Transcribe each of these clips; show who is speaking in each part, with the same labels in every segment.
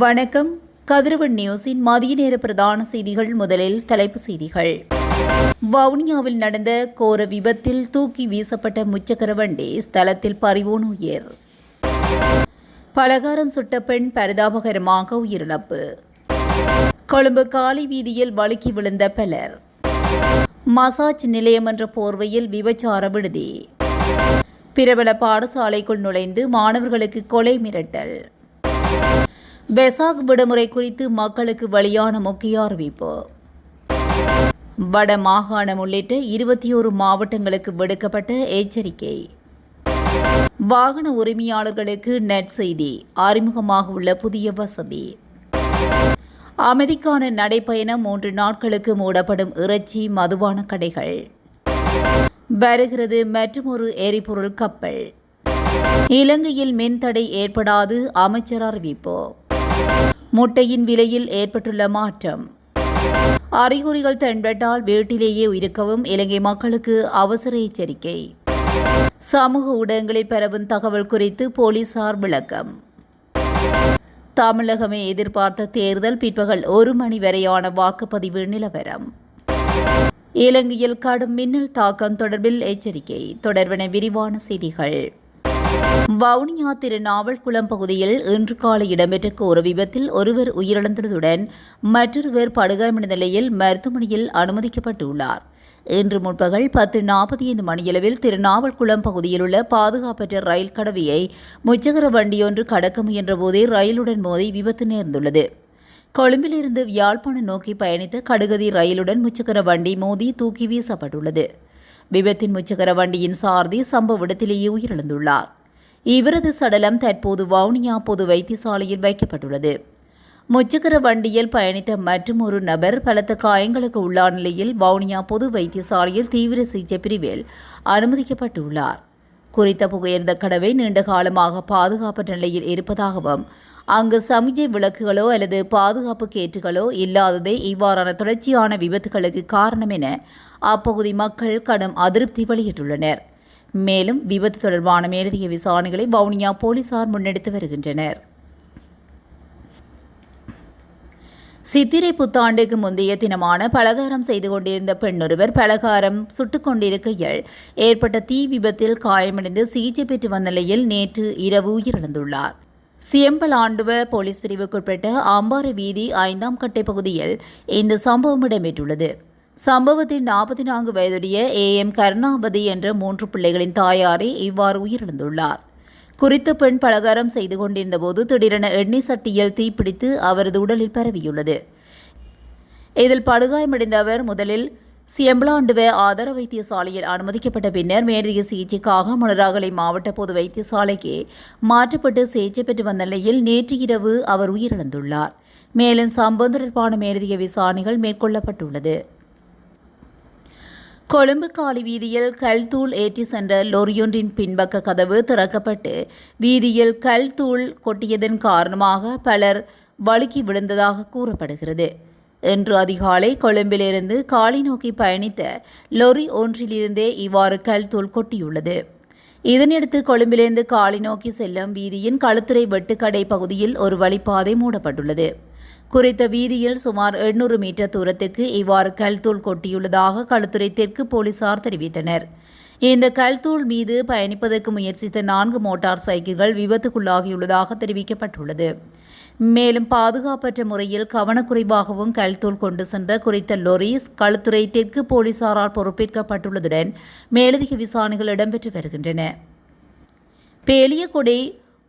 Speaker 1: வணக்கம். கதிரவன் நியூஸின் மதிய நேர பிரதான செய்திகள். முதலில் தலைப்புச் செய்திகள். வவுனியாவில் நடந்த கோர விபத்தில் தூக்கி வீசப்பட்ட முச்சக்கர வண்டி ஸ்தலத்தில் பறிபோன உயிர். பலகாரம் சுட்ட பெண் பரிதாபகரமாக உயிரிழப்பு. கொழும்பு காலி வீதியில் வழுக்கி விழுந்த பலர். மசாஜ் நிலையம் என்ற போர்வையில் விபச்சார விடுதி. பிரபல பாடசாலைக்குள் நுழைந்து மாணவர்களுக்கு கொலை மிரட்டல். வெசாக் விடுமுறை குறித்து மக்களுக்கு வெளியான முக்கிய அறிவிப்பு. வட மாகாணம் உள்ளிட்ட 21 மாவட்டங்களுக்கு விடுக்கப்பட்ட எச்சரிக்கை. வாகன உரிமையாளர்களுக்கு நற்செய்தி, அறிமுகமாக உள்ள புதிய வசதி. அமைதிக்கான நடைப்பயணம் 3 நாட்களுக்கு மூடப்படும் இறைச்சி மதுபான கடைகள். வருகிறது மற்றுமொரு எரிபொருள் கப்பல். இலங்கையில் மின்தடை ஏற்படாது, அமைச்சர் அறிவிப்பு. முட்டையின் விலையில் ஏற்பட்டுள்ள மாற்றம். அறிகுறிகள் தென்பட்டால் வீட்டிலேயே இருக்கவும் இலங்கை மக்களுக்கு அவசர எச்சரிக்கை. சமூக ஊடகங்களில் பரவும் தகவல் குறித்து போலீசார் விளக்கம். தமிழகமே எதிர்பார்த்த தேர்தல் பிற்பகல் 1 மணி வரையான வாக்குப்பதிவு நிலவரம். இலங்கையில் கடும் மின்னல் தாக்கம் தொடர்பில் எச்சரிக்கை. தொடர்பான விரிவான செய்திகள். வவுனியா திருநாவல்குளம் பகுதியில் இன்று காலை இடம்பெற்ற கோர விபத்தில் ஒருவர் உயிரிழந்ததுடன் மற்றொருவர் படுகாயமடைந்த நிலையில் மருத்துவமனையில் அனுமதிக்கப்பட்டுள்ளார். இன்று முற்பகல் 10:45 மணியளவில் திருநாவல்குளம் பகுதியில் உள்ள பாதுகாப்பற்ற ரயில் கடவையை முச்சக்கர வண்டியொன்று கடக்க முயன்ற போதே ரயிலுடன் மோதி விபத்து நேர்ந்துள்ளது. கொழும்பிலிருந்து யாழ்ப்பாணம் நோக்கி பயணித்த கடுகதி ரயிலுடன் முச்சக்கர வண்டி மோதி தூக்கி வீசப்பட்டுள்ளது. விபத்தின் முச்சக்கர வண்டியின் சாரதி சம்பவ இடத்திலேயே உயிரிழந்துள்ளார். இவரது சடலம் தற்போது வவுனியா பொது வைத்தியசாலையில் வைக்கப்பட்டுள்ளது. முச்சக்கர வண்டியில் பயணித்த மற்றும் ஒரு நபர் பலத்த காயங்களுக்கு உள்ளான நிலையில் வவுனியா பொது வைத்தியசாலையில் தீவிர சிகிச்சை பிரிவில் அனுமதிக்கப்பட்டுள்ளார். குறித்த புகையிரத கடவை நீண்ட காலமாக பாதுகாப்பற்ற நிலையில் இருப்பதாகவும் அங்கு சமிஞ்சை விளக்குகளோ அல்லது பாதுகாப்பு கேட்டுகளோ இல்லாததே இவ்வாறான தொடர்ச்சியான விபத்துகளுக்கு காரணம் என அப்பகுதி மக்கள் கடும் அதிருப்தி வெளியிட்டுள்ளனர். மேலும் விபத்து தொடர்பான மேலதிக விசாரணைகளை வவுனியா போலீசார் முன்னெடுத்து வருகின்றனர். சித்திரை புத்தாண்டுக்கு முந்தைய தினமான பலகாரம் செய்து கொண்டிருந்த பெண்ணொருவர் பலகாரம் சுட்டுக் கொண்டிருக்கையில் ஏற்பட்ட தீ விபத்தில் காயமடைந்து சிகிச்சை பெற்று வந்த நிலையில் நேற்று இரவு உயிரிழந்துள்ளார். சியம்பலாண்டுவ போலீஸ் பிரிவுக்குட்பட்ட அம்பாறை வீதி 5ஆம் கட்டை பகுதியில் இந்த சம்பவம் இடம்பெற்றுள்ளது. சம்பவத்தில் 44 வயதுடைய AM கருணாபதி என்ற 3 பிள்ளைகளின் தாயாரே இவ்வாறு உயிரிழந்துள்ளார். குறித்த பெண் பலகாரம் செய்து கொண்டிருந்த போது திடீரென எண்ணெய் சட்டியில் தீப்பிடித்து அவரது உடலில் பரவியுள்ளது. இதில் படுகாயமடைந்த அவர் முதலில் சியம்பலாண்டுவ ஆதார வைத்தியசாலையில் அனுமதிக்கப்பட்ட பின்னர் மேலதிக சிகிச்சைக்காக மொனராகலை மாவட்ட பொது வைத்தியசாலைக்கு மாற்றப்பட்டு சிகிச்சை பெற்று வந்த நிலையில் நேற்று இரவு அவர் உயிரிழந்துள்ளார். மேலும் சம்பவம் தொடர்பான மேலதிக விசாரணைகள் மேற்கொள்ளப்பட்டுள்ளது. கொழும்பு காலி வீதியில் கல் தூள் ஏற்றி சென்ற லொரியொன்றின் பின்பக்க கதவு திறக்கப்பட்டு வீதியில் கல் தூள் கொட்டியதன் காரணமாக பலர் வழுக்கி விழுந்ததாக கூறப்படுகிறது. இன்று அதிகாலை கொழும்பிலிருந்து காலி நோக்கி பயணித்த லொரி ஒன்றிலிருந்தே இவ்வாறு கல் தூள் கொட்டியுள்ளது. இதனையடுத்து கொழும்பிலிருந்து காலி நோக்கி செல்லும் வீதியின் களுத்துறை வெட்டுக்கடை பகுதியில் ஒரு வழிப்பாதை மூடப்பட்டுள்ளது. குறித்த வீதியில் சுமார் 800 மீட்டர் தூரத்துக்கு இவ்வாறு கல்தூள் கொட்டியுள்ளதாக களுத்துறை தெற்கு போலீசார் தெரிவித்தனர். இந்த கல்தூள் மீது பயணிப்பதற்கு முயற்சித்த 4 மோட்டார் சைக்கிள்கள் விபத்துக்குள்ளாகியுள்ளதாக தெரிவிக்கப்பட்டுள்ளது. மேலும் பாதுகாப்பற்ற முறையில் கவனக்குறைவாகவும் கல்தூள் கொண்டு சென்ற குறித்த லொரி களுத்துறை தெற்கு போலீசாரால் பொறுப்பேற்கப்பட்டுள்ளதுடன் மேலதிக விசாரணைகள் இடம்பெற்று வருகின்றன. பேலியகொடை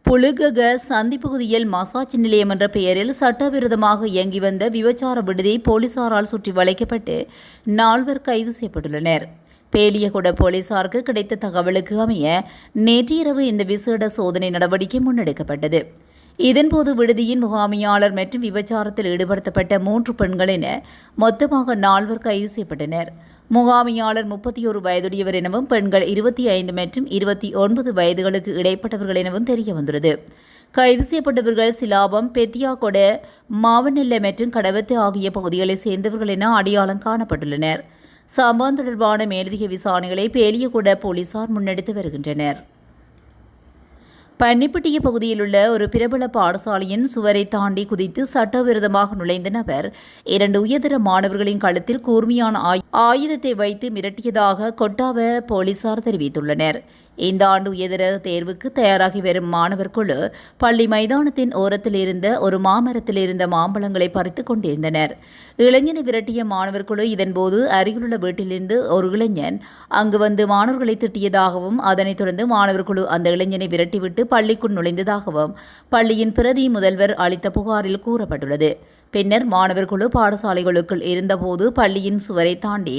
Speaker 1: புலுகக சந்திப்பகுதியில் மசாஜ் நிலையம் என்ற பெயரில் சட்டவிரோதமாக இயங்கி வந்த விபச்சார விடுதி போலீசாரால் சுற்றி வளைக்கப்பட்டு 4 கைது செய்யப்பட்டுள்ளனர். பேலியகொட போலீசாருக்கு கிடைத்த தகவலுக்கு அமைய நேற்று இரவு இந்த விசேட சோதனை நடவடிக்கை முன்னெடுக்கப்பட்டது. இதன்போது விடுதியின் முகாமையாளர் மற்றும் விபச்சாரத்தில் ஈடுபடுத்தப்பட்ட 3 பெண்கள் என மொத்தமாக 4 கைது செய்யப்பட்டனர். முகாமையாளர் 31 வயதுடையவர் எனவும் பெண்கள் 25 மற்றும் 29 வயதுகளுக்கு இடைப்பட்டவர்கள் எனவும் தெரிய வந்துள்ளது. கைது செய்யப்பட்டவர்கள் சிலாபம், பெத்தியாகொட, மாவனெல்லை மற்றும் கடவத்து ஆகிய பகுதிகளைச் சேர்ந்தவர்கள் என அடையாளம் காணப்பட்டுள்ளனர். சம்பவம் தொடர்பான மேலதிக விசாரணைகளை பேலியகொட போலீசார் முன்னெடுத்து வருகின்றனர். பன்னிப்பட்டிய பகுதியில் உள்ள ஒரு பிரபல பாடசாலையின் சுவரை தாண்டி குதித்து சட்டவிரோதமாக நுழைந்த நபர் 2 உயர்தர மாணவர்களின் கழுத்தில் கூர்மையான ஆயுதத்தை வைத்து மிரட்டியதாக கொட்டாவ போலீசார் தெரிவித்துள்ளனர். இந்த ஆண்டு உயர்தர தேர்வுக்கு தயாராகி வரும் மாணவர் குழு பள்ளி மைதானத்தின் ஓரத்தில் இருந்த ஒரு மாமரத்தில் இருந்த மாம்பழங்களை பறித்துக் கொண்டிருந்தனர். இளைஞனை விரட்டிய மாணவர் குழு இதன்போது அருகிலுள்ள வீட்டிலிருந்து ஒரு இளைஞன் அங்கு வந்து மாணவர்களை திட்டியதாகவும் அதனைத் தொடர்ந்து மாணவர் குழு அந்த இளைஞனை விரட்டிவிட்டு பள்ளிக்குள் நுழைந்ததாகவும் பள்ளியின் பிரதி முதல்வர் அளித்த புகாரில் கூறப்பட்டுள்ளது. பின்னர் மாணவர் குழு பாடசாலைகளுக்குள் இருந்தபோது பள்ளியின் சுவரை தாண்டி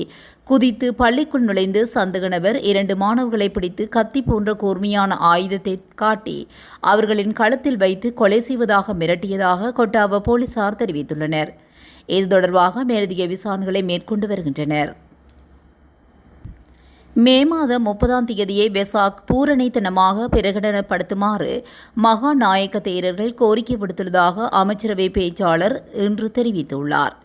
Speaker 1: குதித்து பள்ளிக்குள் நுழைந்து சந்தேக நபர் 2 மாணவர்களை பிடித்து கத்தி போன்ற கூர்மையான ஆயுதத்தை காட்டி அவர்களின் கழுத்தில் வைத்து கொலை செய்வதாக மிரட்டியதாக கொட்டாவ போலீசார் தெரிவித்துள்ளனர். இது தொடர்பாக மேலதிக விசாரணைகளை மேற்கொண்டு வருகின்றனர். மே மாதம் 30ஆம் தேதியை வெசாக் பூரணைத்தனமாக பிரகடனப்படுத்துமாறு மகாநாயக்க தேரர்கள் கோரிக்கை விடுத்துள்ளதாக அமைச்சரவை பேச்சாளர் இன்று தெரிவித்துள்ளார்.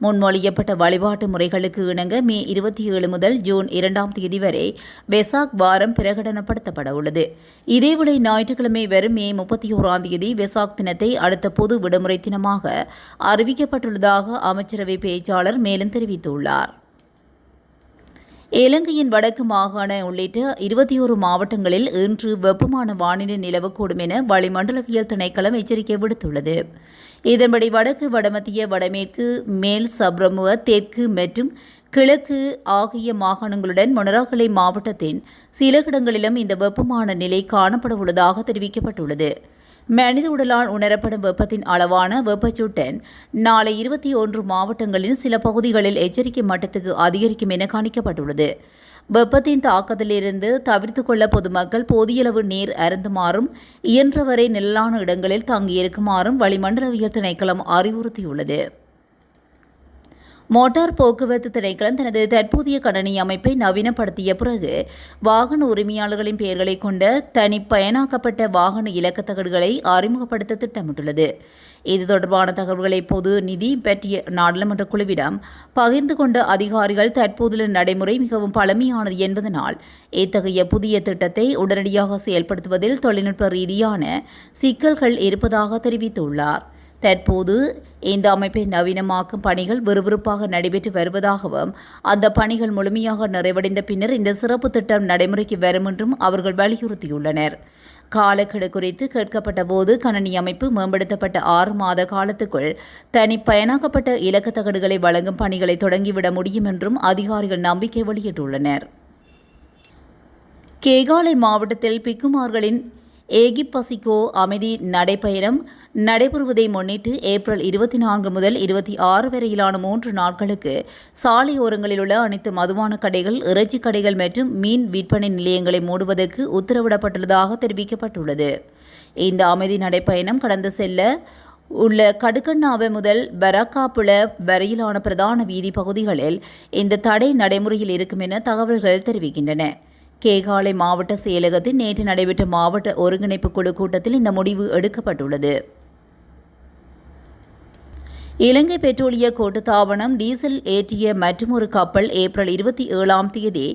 Speaker 1: முன்மொழியப்பட்ட வழிபாட்டு முறைகளுக்கு இணங்க மே 27 முதல் ஜூன் 2ஆம் தேதி வரை வெசாக் வாரம் பிரகடனப்படுத்தப்பட உள்ளது. இதேவேளை ஞாயிற்றுக்கிழமை வரும் மே 31ஆம் தேதி வெசாக் தினத்தை அடுத்த பொது விடுமுறை தினமாக அறிவிக்கப்பட்டுள்ளதாக அமைச்சரவை பேச்சாளர் மேலும் தெரிவித்துள்ளார். இலங்கையின் வடக்கு மாகாண உள்ளிட்ட 21 மாவட்டங்களில் இன்று வெப்பமான வானிலை நிலவக்கூடும் என வளிமண்டலவியல் திணைக்களம் எச்சரிக்கை விடுத்துள்ளது. இதன்படி வடக்கு, வடமத்திய, வடமேற்கு, மேல் சப்ரமுவ, தெற்கு மற்றும் கிழக்கு ஆகிய மாகாணங்களுடன் மொனராகலை மாவட்டத்தின் சில இடங்களிலும் இந்த வெப்பமான நிலை காணப்பட உள்ளதாக தெரிவிக்கப்பட்டுள்ளது. மனித உடலால் உணரப்படும் வெப்பத்தின் அளவான வெப்பச்சூட்டன் நாளை 21 மாவட்டங்களின் சில பகுதிகளில் எச்சரிக்கை மட்டத்துக்கு அதிகரிக்கும் என கணிக்கப்பட்டுள்ளது. வெப்பத்தின் தாக்கத்திலிருந்து தவிர்த்துக் கொள்ள பொதுமக்கள் போதியளவு நீர் அருந்துமாறும் இயன்றவரை நிழலான இடங்களில் தங்கியிருக்குமாறும் வளிமண்டலவியல் திணைக்களம் அறிவுறுத்தியுள்ளது. மோட்டார் போக்குவரத்து திணைக்களம் தனது தற்போதைய கணனி அமைப்பை நவீனப்படுத்திய பிறகு வாகன உரிமையாளர்களின் பெயர்களை கொண்ட தனிப்பயனாக்கப்பட்ட வாகன இலக்கத்தகடுகளை அறிமுகப்படுத்த திட்டமிட்டுள்ளது. இது தொடர்பான தகவல்களை பொது நிதி பற்றிய நாடாளுமன்ற குழுவிடம் பகிர்ந்து கொண்ட அதிகாரிகள் தற்போதுள்ள நடைமுறை மிகவும் பழமையானது என்பதனால் இத்தகைய புதிய திட்டத்தை உடனடியாக செயல்படுத்துவதில் தொழில்நுட்ப ரீதியான சிக்கல்கள் இருப்பதாக தெரிவித்துள்ளார். தற்போது இந்த அமைப்பை நவீனமாக்கும் பணிகள் விறுவிறுப்பாக நடைபெற்று வருவதாகவும் அந்த பணிகள் முழுமையாக நிறைவடைந்த பின்னர் இந்த சிறப்பு திட்டம் நடைமுறைக்கு வரும் என்றும் அவர்கள் வலியுறுத்தியுள்ளனர். காலக்கெடு குறித்து கேட்கப்பட்ட போது கணனி அமைப்பு மேம்படுத்தப்பட்ட 6 மாத காலத்துக்குள் தனிப்பயனாக்கப்பட்ட இலக்கத்தகடுகளை வழங்கும் பணிகளை தொடங்கிவிட முடியும் என்றும் அதிகாரிகள் நம்பிக்கை வெளியிட்டுள்ளனர். கேகாலை மாவட்டத்தில் பிக்குமார்களின் ஏகிப்பசிகோ அமைதி நடைபயணம் நடைபெறுவதை முன்னிட்டு ஏப்ரல் 24 முதல் 26 வரையிலான 3 நாட்களுக்கு சாலையோரங்களில் உள்ள அனைத்து மதுபான கடைகள், இறைச்சி கடைகள் மற்றும் மீன் விற்பனை நிலையங்களை மூடுவதற்கு உத்தரவிடப்பட்டுள்ளதாக தெரிவிக்கப்பட்டுள்ளது. இந்த அமைதி நடைபயணம் கடந்து செல்ல உள்ள கடுக்கண்ணாவை முதல் பரக்காப்புல வரையிலான பிரதான வீதி பகுதிகளில் இந்த தடை நடைமுறையில் இருக்கும் என தகவல்கள் தெரிவிக்கின்றன. கேகாலை மாவட்ட செயலகத்தில் நேற்று நடைபெற்ற மாவட்ட ஒருங்கிணைப்பு குழு கூட்டத்தில் இந்த முடிவு எடுக்கப்பட்டுள்ளது. இலங்கை பெட்ரோலிய கூட்டுத்தாபனம் டீசல் ஏற்றிய மற்றொரு கப்பல் ஏப்ரல் 27ஆம் தேதி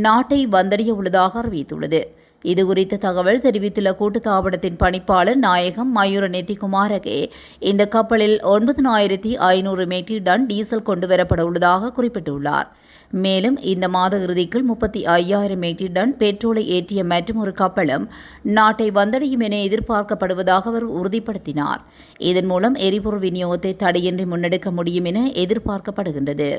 Speaker 1: நாட்டை வந்தடைய உள்ளதாக அறிவித்துள்ளது. இதுகுறித்த தகவல் தெரிவித்துள்ள கூட்டுத்தாபனத்தின் பணிப்பாளர் நாயகம் மயூர நெத்திகுமாரகே இந்த கப்பலில் 9500 மெட்ரிக் டன் டீசல் கொண்டுவரப்பட உள்ளதாக குறிப்பிட்டுள்ளார். மேலும் இந்த மாத இறுதிக்குள் 35,000 மெட்ரிக் டன் பெட்ரோலை ஏற்றிய மற்றொரு கப்பலும் நாட்டை வந்தடையும் என எதிர்பார்க்கப்படுவதாக அவர் உறுதிப்படுத்தினார். இதன் மூலம் எரிபொருள் விநியோகத்தை தடையின்றி முன்னெடுக்க முடியும் என எதிர்பார்க்கப்படுகின்றது.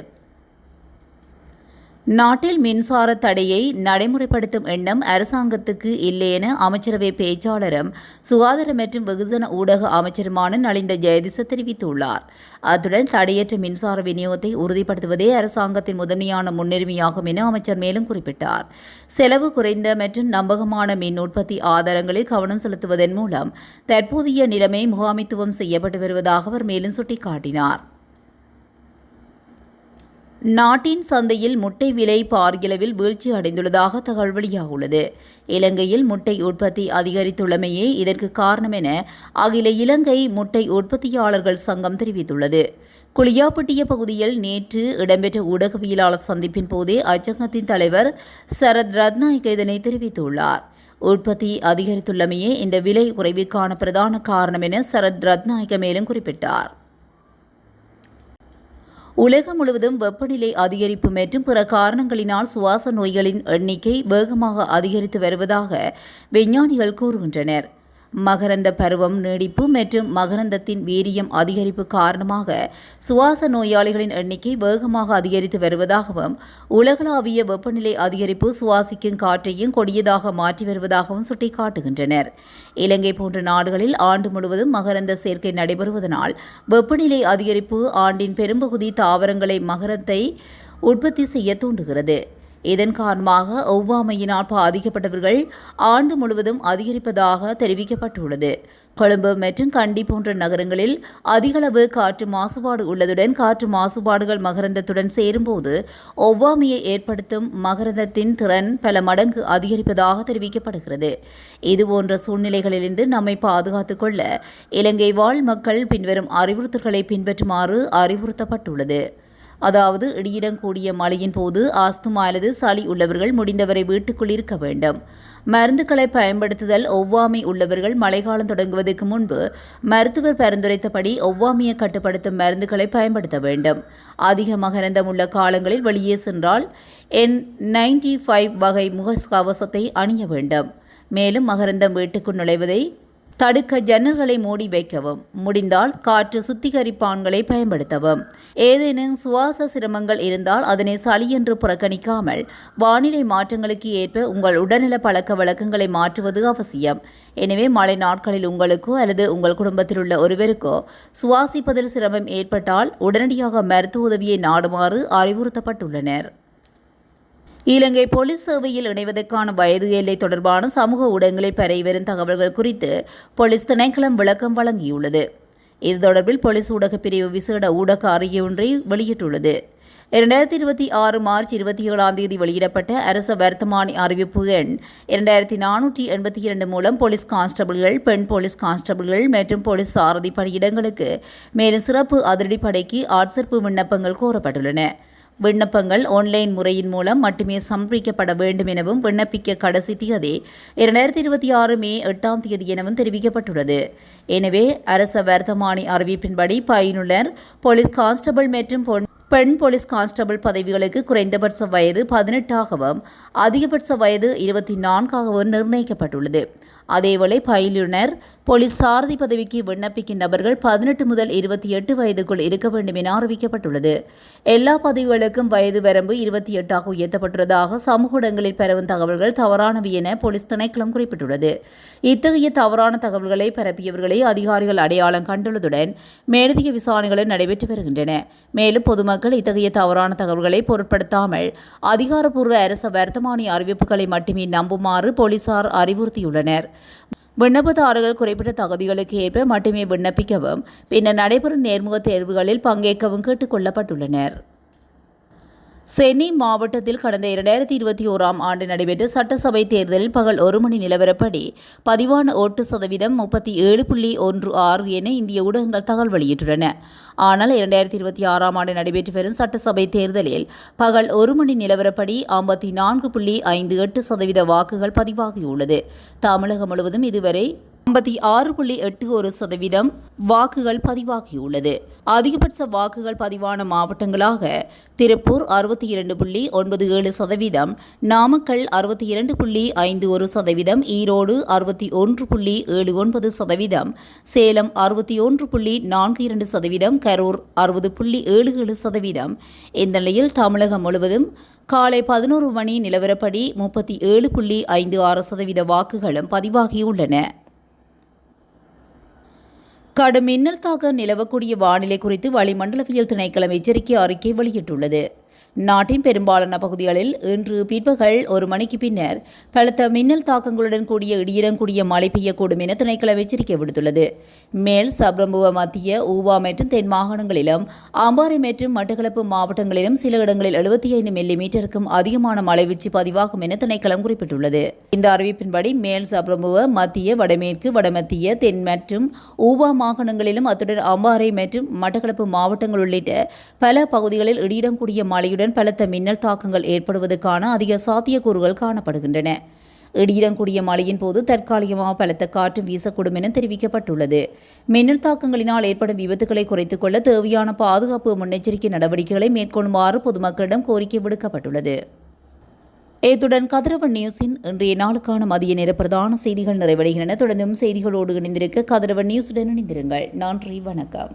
Speaker 1: நாட்டில் மின்சார தடையை நடைமுறைப்படுத்தும் எண்ணம் அரசாங்கத்துக்கு இல்லை என அமைச்சரவை பேச்சாளரும் சுகாதார மற்றும் வெகுஜன ஊடக அமைச்சருமான நலிந்த ஜெயதிச தெரிவித்துள்ளார். அத்துடன் தடையற்ற மின்சார விநியோகத்தை உறுதிப்படுத்துவதே அரசாங்கத்தின் முதன்மையான முன்னுரிமையாகும் என அமைச்சர் மேலும் குறிப்பிட்டார். செலவு குறைந்த மற்றும் நம்பகமான மின் உற்பத்தி ஆதாரங்களில் கவனம் செலுத்துவதன் மூலம் தற்போதைய நிலைமை முகாமித்துவம் செய்யப்பட்டு வருவதாக அவர் மேலும் சுட்டிக்காட்டினார். நாட்டின் சந்தையில் முட்டை விலை பாரியளவில் வீழ்ச்சி அடைந்துள்ளதாக தகவல் வெளியாகியுள்ளது. இலங்கையில் முட்டை உற்பத்தி அதிகரித்துள்ளமையே இதற்கு காரணம் என அகில இலங்கை முட்டை உற்பத்தியாளர்கள் சங்கம் தெரிவித்துள்ளது. குளியாப்பட்டிய பகுதியில் நேற்று இடம்பெற்ற ஊடகவியலாளர் சந்திப்பின் போதே அச்சங்கத்தின் தலைவர் சரத் ரத்நாயக்க இதனை தெரிவித்துள்ளார். உற்பத்தி அதிகரித்துள்ளமையே இந்த விலை குறைவிற்கான பிரதான காரணம் என சரத் ரத்நாயக்க மேலும் குறிப்பிட்டார். உலகம் முழுவதும் வெப்பநிலை அதிகரிப்பு மற்றும் பிற காரணங்களினால் சுவாச நோய்களின் எண்ணிக்கை வேகமாக அதிகரித்து வருவதாக விஞ்ஞானிகள் கூறுகின்றனர். மகரந்த பருவம் நீடிப்பு மற்றும் மகரந்தத்தின் வீரியம் அதிகரிப்பு காரணமாக சுவாச நோயாளிகளின் எண்ணிக்கை வேகமாக அதிகரித்து வருவதாகவும் உலகளாவிய வெப்பநிலை அதிகரிப்பு சுவாசிக்கும் காற்றையும் கொடியதாக மாற்றி வருவதாகவும் சுட்டிக்காட்டுகின்றனர். இலங்கை போன்ற நாடுகளில் ஆண்டு முழுவதும் மகரந்த சேர்க்கை நடைபெறுவதனால் வெப்பநிலை அதிகரிப்பு ஆண்டின் பெரும்பகுதி தாவரங்களை மகரத்தை உற்பத்தி செய்ய தூண்டுகிறது. இதன் காரணமாக ஒவ்வாமையினால் பாதிக்கப்பட்டவர்கள் ஆண்டு முழுவதும் அதிகரிப்பதாக தெரிவிக்கப்பட்டுள்ளது. கொழும்பு மற்றும் கண்டி போன்ற நகரங்களில் அதிகளவு காற்று மாசுபாடு உள்ளதுடன் காற்று மாசுபாடுகள் மகரந்தத்துடன் சேரும்போது ஒவ்வாமையை ஏற்படுத்தும் மகரந்தத்தின் திறன் பல மடங்கு அதிகரிப்பதாக தெரிவிக்கப்படுகிறது. இதுபோன்ற சூழ்நிலைகளிலிருந்து நம்மை பாதுகாத்துக் கொள்ள இலங்கை வாழ் மக்கள் பின்வரும் அறிவுறுத்தல்களை பின்பற்றுமாறு அறிவுறுத்தப்பட்டுள்ளது. அதாவது, இடியுடன் கூடிய மழையின் போது ஆஸ்துமா அல்லது சளி உள்ளவர்கள் முடிந்தவரை வீட்டுக்குள் இருக்க வேண்டும். மருந்துகளை பயன்படுத்துதல். ஒவ்வாமை உள்ளவர்கள் மழைக்காலம் தொடங்குவதற்கு முன்பு மருத்துவர் பரிந்துரைத்தபடி ஒவ்வாமையை கட்டுப்படுத்தும் மருந்துகளை பயன்படுத்த வேண்டும். அதிக மகரந்தம் உள்ள காலங்களில் வெளியே சென்றால் N95 வகை முகக்கவசத்தை அணிய வேண்டும். மேலும் மகரந்தம் வீட்டுக்குள் நுழைவதை தடுக்க ஜன்னல்களை மூடி வைக்கவும். முடிந்தால் காற்று சுத்திகரிப்பான்களை பயன்படுத்தவும். ஏதேனும் சுவாச சிரமங்கள் இருந்தால் அதனை சளி என்று புறக்கணிக்காமல் வானிலை மாற்றங்களுக்கு ஏற்ப உங்கள் உடல்நல பழக்க வழக்கங்களை மாற்றுவது அவசியம். எனவே மழை நாட்களில் உங்களுக்கோ அல்லது உங்கள் குடும்பத்தில் உள்ள ஒருவருக்கோ சுவாசிப்பதில் சிரமம் ஏற்பட்டால் உடனடியாக மருத்துவ உதவியை நாடுமாறு அறிவுறுத்தப்பட்டுள்ளனர். இலங்கை போலீஸ் சேவையில் இணைவதற்கான வயது எல்லை தொடர்பான சமூக ஊடகங்களில் பரவி வரும் தகவல்கள் குறித்து போலீஸ் திணைக்களம் விளக்கம் வழங்கியுள்ளது. இது தொடர்பில் போலீஸ் ஊடகப் பிரிவு விசேட ஊடக அறிக்கை ஒன்றை வெளியிட்டுள்ளது. 2026 மார்ச் 27 வெளியிடப்பட்ட அரச வர்த்தமானி அறிவிப்பு எண் 2482 மூலம் போலீஸ் கான்ஸ்டபிள்கள், பெண் போலீஸ் கான்ஸ்டபிள்கள் மற்றும் போலீஸ் சாரதி பணியிடங்களுக்கு மேலும் சிறப்பு அதிரடிப்படைக்கு ஆட்சேர்ப்பு விண்ணப்பங்கள் கோரப்பட்டுள்ளன. விண்ணப்பங்கள் ஆன்லைன் முறையின் மூலம் மட்டுமே சமர்ப்பிக்கப்பட வேண்டும் எனவும் விண்ணப்பிக்க கடைசி தேதி 2026 மே 8 எனவும் தெரிவிக்கப்பட்டுள்ளது. எனவே அரச வர்த்தமானி அறிவிப்பின்படி பயனுள்ளர் போலீஸ் கான்ஸ்டபிள் மற்றும் பெண் போலீஸ் கான்ஸ்டபிள் பதவிகளுக்கு குறைந்தபட்ச வயது 18ஆகவும் அதிகபட்ச வயது 24ஆகவும் நிர்ணயிக்கப்பட்டுள்ளது. அதேவேளை பயிலுனர் போலீஸ் சாரதி பதவிக்கு விண்ணப்பிக்கும் நபர்கள் 18 முதல் 28 வயதுக்குள் இருக்க வேண்டும் என அறிவிக்கப்பட்டுள்ளது. எல்லா பதவிகளுக்கும் வயது வரம்பு 28ஆக உயர்த்தப்பட்டுள்ளதாக சமூக ஊடகங்களில் பரவும் தகவல்கள் தவறானவை என போலீஸ் திணைக்களம் குறிப்பிட்டுள்ளது. இத்தகைய தவறான தகவல்களை பரப்பியவர்களை அதிகாரிகள் அடையாளம் கண்டுள்ளதுடன் மேலதிக விசாரணைகளும் நடைபெற்று வருகின்றன. மேலும் பொதுமக்கள் இத்தகைய தவறான தகவல்களை பொருட்படுத்தாமல் அதிகாரப்பூர்வ அரச வர்த்தமானி அறிவிப்புகளை மட்டுமே நம்புமாறு போலீசார் அறிவுறுத்தியுள்ளனர். விண்ணப்பதாரர்கள் குறிப்பிட்ட தகுதிகளுக்கு ஏற்ப மட்டுமே விண்ணப்பிக்கவும் பின்னர் நடைபெறும் நேர்முக தேர்வுகளில் பங்கேற்கவும் கேட்டுக் கொள்ளப்பட்டுள்ளனர். சென்னை மாவட்டத்தில் கடந்த 2021 ஆண்டு நடைபெற்ற சட்டசபை தேர்தலில் பகல் 1 மணி நிலவரப்படி பதிவான ஓட்டு சதவீதம் 37.16 என இந்திய ஊடகங்கள் தகவல் வெளியிட்டுள்ளன. ஆனால் 2026 ஆண்டு நடைபெற்று வரும் சட்டசபை தேர்தலில் பகல் 1 மணி நிலவரப்படி 54.58% வாக்குகள் பதிவாகியுள்ளது. தமிழகம் முழுவதும் இதுவரை 56.81% வாக்குகள் பதிவாகியுள்ளது. அதிகபட்ச வாக்குகள் பதிவான மாவட்டங்களாக திருப்பூர் 62.97%, நாமக்கல் 62.51%, ஈரோடு 61.79%, சேலம் 61.42%, கரூர் 60.77%. இந்த நிலையில் தமிழகம் முழுவதும் காலை 11 மணி நிலவரப்படி 37.56% வாக்குகளும் பதிவாகியுள்ளன. கடும் மின்னல் தாக்க நிலவக்கூடிய வானிலை குறித்து வளிமண்டலவியல் திணைக்களம் எச்சரிக்கை அறிக்கை வெளியிட்டுள்ளது. நாட்டின் பெரும்பாலான பகுதிகளில் இன்று பிற்பகல் 1 மணிக்கு பின்னர் பலத்த மின்னல் தாக்கங்களுடன் கூடிய இடியுடன் கூடிய மழை பெய்யக்கூடும் என திணைக்களம் எச்சரிக்கை விடுத்துள்ளது. மேல் சப்ரம்புவ, மத்திய, ஊவா மற்றும் தென் மாகாணங்களிலும் அம்பாறை மற்றும் மட்டக்களப்பு மாவட்டங்களிலும் சில இடங்களில் 75 மில்லிமீட்டருக்கும் அதிகமான மழைவீழ்ச்சி பதிவாகும் என திணைக்களம் குறிப்பிட்டுள்ளது. இந்த அறிவிப்பின்படி மேல் சப்ரம்புவ, மத்திய, வடமேற்கு, வடமத்திய, தென் மற்றும் ஊவா மாகாணங்களிலும் அத்துடன் அம்பாறை மற்றும் மட்டக்களப்பு மாவட்டங்கள் உள்ளிட்ட பல பகுதிகளில் இடியுடன் கூடிய மழையுடன் பலத்த மின்னல் தாக்கங்கள் ஏற்படுவதற்கான அதிக சாத்தியக்கூறுகள் காணப்படுகின்றன. இடியுடன் கூடிய மழையின் போது தற்காலிகமாக பலத்த காற்று வீசக்கூடும் என தெரிவிக்கப்பட்டுள்ளது. மின்னல் தாக்கங்களினால் ஏற்படும் விபத்துக்களை குறைத்துக் கொள்ள தேவையான பாதுகாப்பு முன்னெச்சரிக்கை நடவடிக்கைகளை மேற்கொள்ளுமாறு பொதுமக்களிடம் கோரிக்கை விடுக்கப்பட்டுள்ளது. இத்துடன் கதிரவன் நியூஸின் இன்றைய நாளுக்கான மதிய நேர பிரதான செய்திகள் நிறைவடைகின்றன. தொடர்ந்தும் செய்திகளோடு இணைந்திருக்க கதிரவன் நியூஸுடன் இணைந்திருங்கள். நன்றி, வணக்கம்.